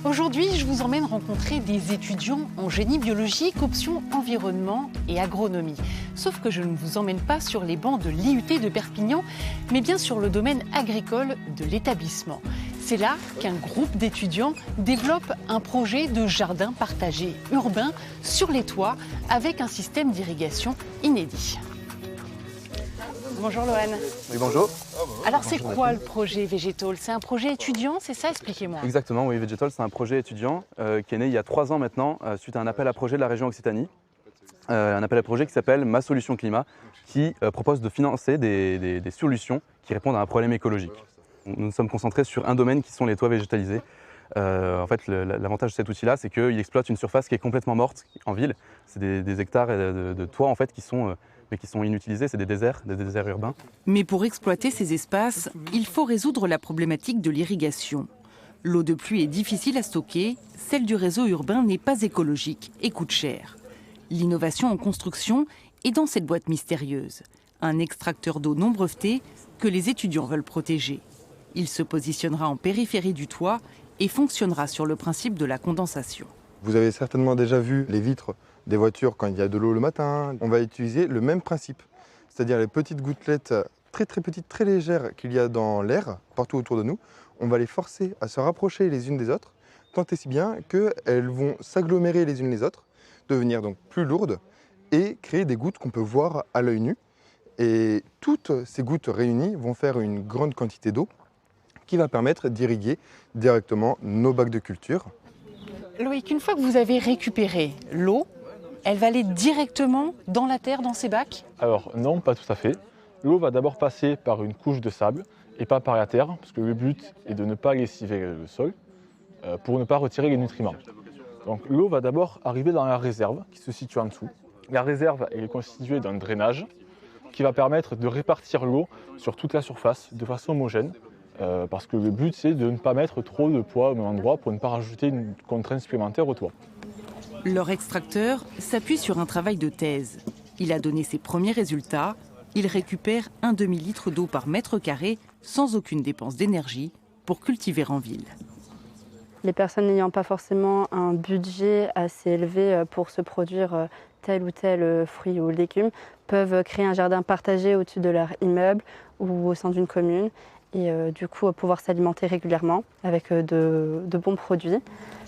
Aujourd'hui, je vous emmène rencontrer des étudiants en génie biologique, option environnement et agronomie. Sauf que je ne vous emmène pas sur les bancs de l'IUT de Perpignan, mais bien sur le domaine agricole de l'établissement. C'est là qu'un groupe d'étudiants développe un projet de jardin partagé urbain sur les toits avec un système d'irrigation inédit. Bonjour Lohan. Oui, bonjour. Alors c'est quoi le projet Vegetall? C'est un projet étudiant, c'est ça? Expliquez-moi. Exactement, oui, Vegetall, c'est un projet étudiant qui est né il y a 3 ans maintenant suite à un appel à projet de la région Occitanie. Un appel à projet qui s'appelle Ma Solution Climat, qui propose de financer des solutions qui répondent à un problème écologique. Nous nous sommes concentrés sur un domaine qui sont les toits végétalisés. En fait, l'avantage de cet outil-là, c'est qu'il exploite une surface qui est complètement morte en ville. C'est des hectares de toits en fait, qui sont inutilisés, c'est des déserts urbains. Mais pour exploiter ces espaces, il faut résoudre la problématique de l'irrigation. L'eau de pluie est difficile à stocker, celle du réseau urbain n'est pas écologique et coûte cher. L'innovation en construction est dans cette boîte mystérieuse, un extracteur d'eau non breveté que les étudiants veulent protéger. Il se positionnera en périphérie du toit et fonctionnera sur le principe de la condensation. Vous avez certainement déjà vu les vitres des voitures quand il y a de l'eau le matin. On va utiliser le même principe, c'est-à-dire les petites gouttelettes très petites, très légères qu'il y a dans l'air, partout autour de nous. On va les forcer à se rapprocher les unes des autres, tant et si bien qu'elles vont s'agglomérer les unes les autres, devenir donc plus lourdes et créer des gouttes qu'on peut voir à l'œil nu. Et toutes ces gouttes réunies vont faire une grande quantité d'eau qui va permettre d'irriguer directement nos bacs de culture. Loïc, une fois que vous avez récupéré l'eau, elle va aller directement dans la terre, dans ces bacs? Alors non, pas tout à fait. L'eau va d'abord passer par une couche de sable et pas par la terre, parce que le but est de ne pas lessiver le sol pour ne pas retirer les nutriments. Donc l'eau va d'abord arriver dans la réserve qui se situe en dessous. La réserve est constituée d'un drainage qui va permettre de répartir l'eau sur toute la surface de façon homogène, parce que le but c'est de ne pas mettre trop de poids au même endroit pour ne pas rajouter une contrainte supplémentaire au toit. Leur extracteur s'appuie sur un travail de thèse. Il a donné ses premiers résultats. Il récupère un demi-litre d'eau par mètre carré sans aucune dépense d'énergie pour cultiver en ville. Les personnes n'ayant pas forcément un budget assez élevé pour se produire tel ou tel fruit ou légume peuvent créer un jardin partagé au-dessus de leur immeuble ou au sein d'une commune et du coup pouvoir s'alimenter régulièrement avec de bons produits.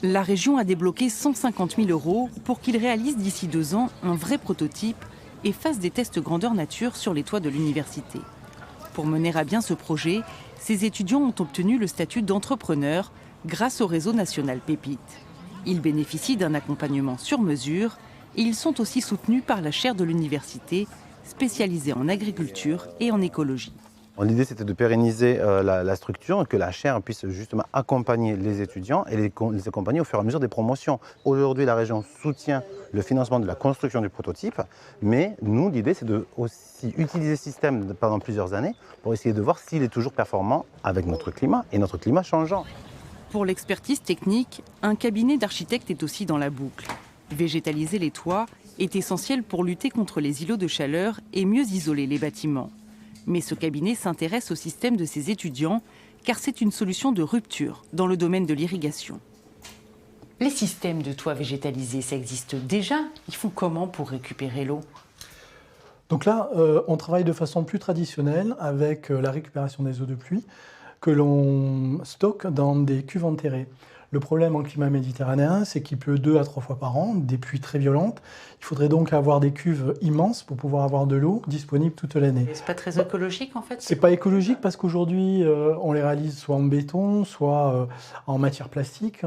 La région a débloqué 150 000 € pour qu'ils réalisent d'ici 2 ans un vrai prototype et fassent des tests grandeur nature sur les toits de l'université. Pour mener à bien ce projet, ces étudiants ont obtenu le statut d'entrepreneur grâce au réseau national Pépite. Ils bénéficient d'un accompagnement sur mesure et ils sont aussi soutenus par la chaire de l'université spécialisée en agriculture et en écologie. L'idée, c'était de pérenniser la structure, que la chaire puisse justement accompagner les étudiants et les accompagner au fur et à mesure des promotions. Aujourd'hui, la région soutient le financement de la construction du prototype, mais nous, l'idée, c'est de aussi utiliser ce système pendant plusieurs années pour essayer de voir s'il est toujours performant avec notre climat et notre climat changeant. Pour l'expertise technique, un cabinet d'architectes est aussi dans la boucle. Végétaliser les toits est essentiel pour lutter contre les îlots de chaleur et mieux isoler les bâtiments. Mais ce cabinet s'intéresse au système de ses étudiants car c'est une solution de rupture dans le domaine de l'irrigation. Les systèmes de toits végétalisés, ça existe déjà? Ils font comment pour récupérer l'eau? Donc là, on travaille de façon plus traditionnelle avec la récupération des eaux de pluie que l'on stocke dans des cuves enterrées. Le problème en climat méditerranéen, c'est qu'il pleut 2 à 3 fois par an, des pluies très violentes. Il faudrait donc avoir des cuves immenses pour pouvoir avoir de l'eau disponible toute l'année. C'est pas très écologique en fait? C'est pas écologique parce qu'aujourd'hui, on les réalise soit en béton, soit en matière plastique,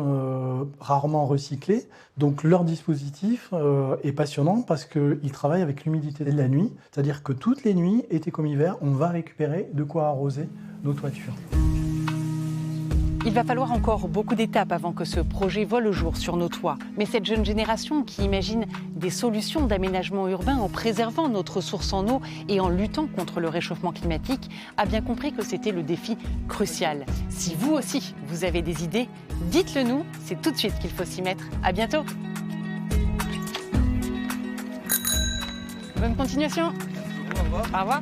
rarement recyclée. Donc leur dispositif est passionnant parce qu'il travaille avec l'humidité de la nuit. C'est-à-dire que toutes les nuits, été comme hiver, on va récupérer de quoi arroser nos toitures. Il va falloir encore beaucoup d'étapes avant que ce projet voie le jour sur nos toits. Mais cette jeune génération qui imagine des solutions d'aménagement urbain en préservant notre ressource en eau et en luttant contre le réchauffement climatique a bien compris que c'était le défi crucial. Si vous aussi, vous avez des idées, dites-le nous, c'est tout de suite qu'il faut s'y mettre. À bientôt. Bonne continuation. Au revoir. Au revoir.